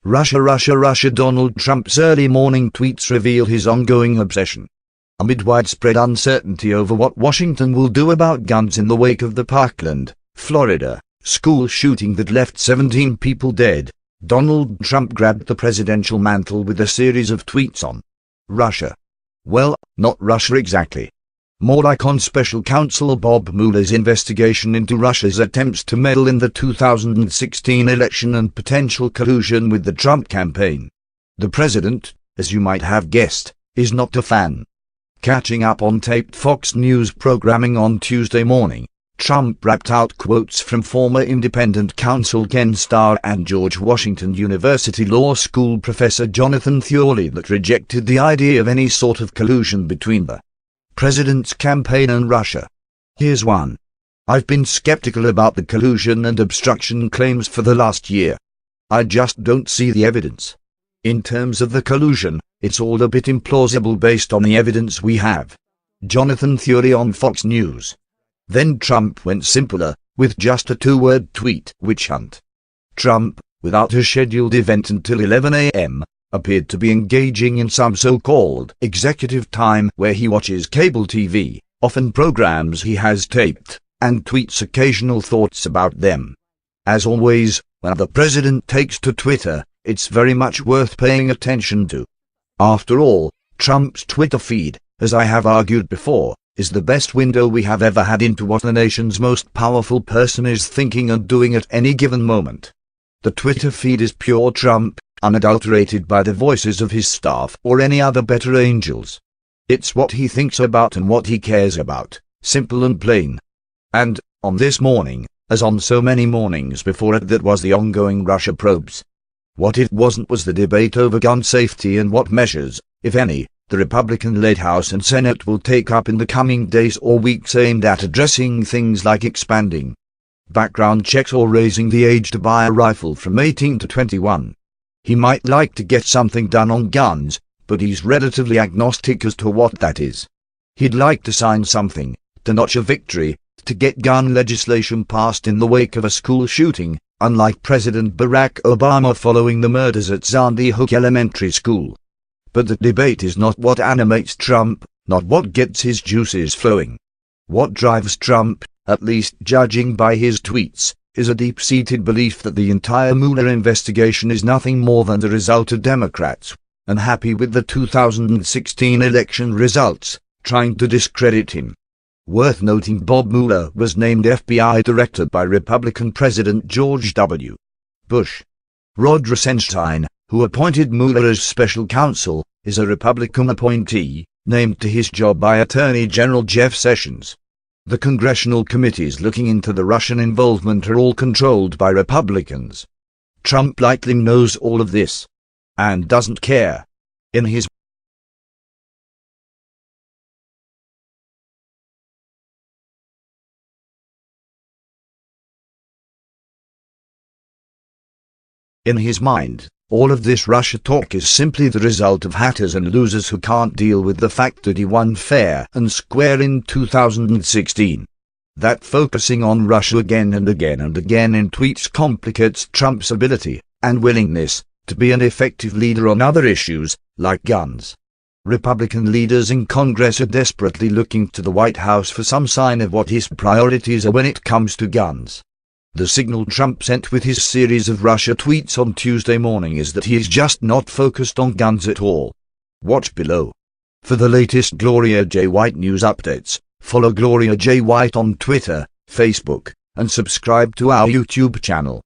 Russia. Donald Trump's early morning tweets reveal his ongoing obsession. Amid widespread uncertainty over what Washington will do about guns in the wake of the Parkland, Florida, school shooting that left 17 people dead, Donald Trump grabbed the presidential mantle with a series of tweets on Russia. Well, not Russia exactly. More like on Special Counsel Bob Mueller's investigation into Russia's attempts to meddle in the 2016 election and potential collusion with the Trump campaign. The president, as you might have guessed, is not a fan. Catching up on taped Fox News programming on Tuesday morning, Trump rapped out quotes from former independent counsel Ken Starr and George Washington University Law School professor Jonathan Thorley that rejected the idea of any sort of collusion between the president's campaign and Russia. Here's one. I've been skeptical about the collusion and obstruction claims for the last year. I just don't see the evidence. In terms of the collusion, it's all a bit implausible based on the evidence we have. Jonathan Thorley on Fox News. Then Trump went simpler, with just a two-word tweet: witch hunt. Trump, without a scheduled event until 11 a.m., appeared to be engaging in some so-called executive time where he watches cable TV, often programs he has taped, and tweets occasional thoughts about them. As always, when the president takes to Twitter, it's very much worth paying attention to. After all, Trump's Twitter feed, as I have argued before, is the best window we have ever had into what the nation's most powerful person is thinking and doing at any given moment. The Twitter feed is pure Trump, unadulterated by the voices of his staff or any other better angels. It's what he thinks about and what he cares about, simple and plain. And, on this morning, as on so many mornings before it that was the ongoing Russia probes. What it wasn't was the debate over gun safety and what measures, if any, the Republican-led House and Senate will take up in the coming days or weeks aimed at addressing things like expanding background checks or raising the age to buy a rifle from 18 to 21. He might like to get something done on guns, but he's relatively agnostic as to what that is. He'd like to sign something, to notch a victory, to get gun legislation passed in the wake of a school shooting, unlike President Barack Obama following the murders at Sandy Hook Elementary School. But the debate is not what animates Trump, not what gets his juices flowing. What drives Trump, at least judging by his tweets, is a deep-seated belief that the entire Mueller investigation is nothing more than the result of Democrats, unhappy with the 2016 election results, trying to discredit him. Worth noting, Bob Mueller was named FBI director by Republican President George W. Bush. Rod Rosenstein, who appointed Mueller as special counsel, is a Republican appointee, named to his job by Attorney General Jeff Sessions. The congressional committees looking into the Russian involvement are all controlled by Republicans. Trump likely knows all of this, and doesn't care. In his mind, all of this Russia talk is simply the result of hatters and losers who can't deal with the fact that he won fair and square in 2016. That focusing on Russia again and again and again in tweets complicates Trump's ability and willingness to be an effective leader on other issues, like guns. Republican leaders in Congress are desperately looking to the White House for some sign of what his priorities are when it comes to guns. The signal Trump sent with his series of Russia tweets on Tuesday morning is that he is just not focused on guns at all. Watch below. For the latest Gloria J. White news updates, follow Gloria J. White on Twitter, Facebook, and subscribe to our YouTube channel.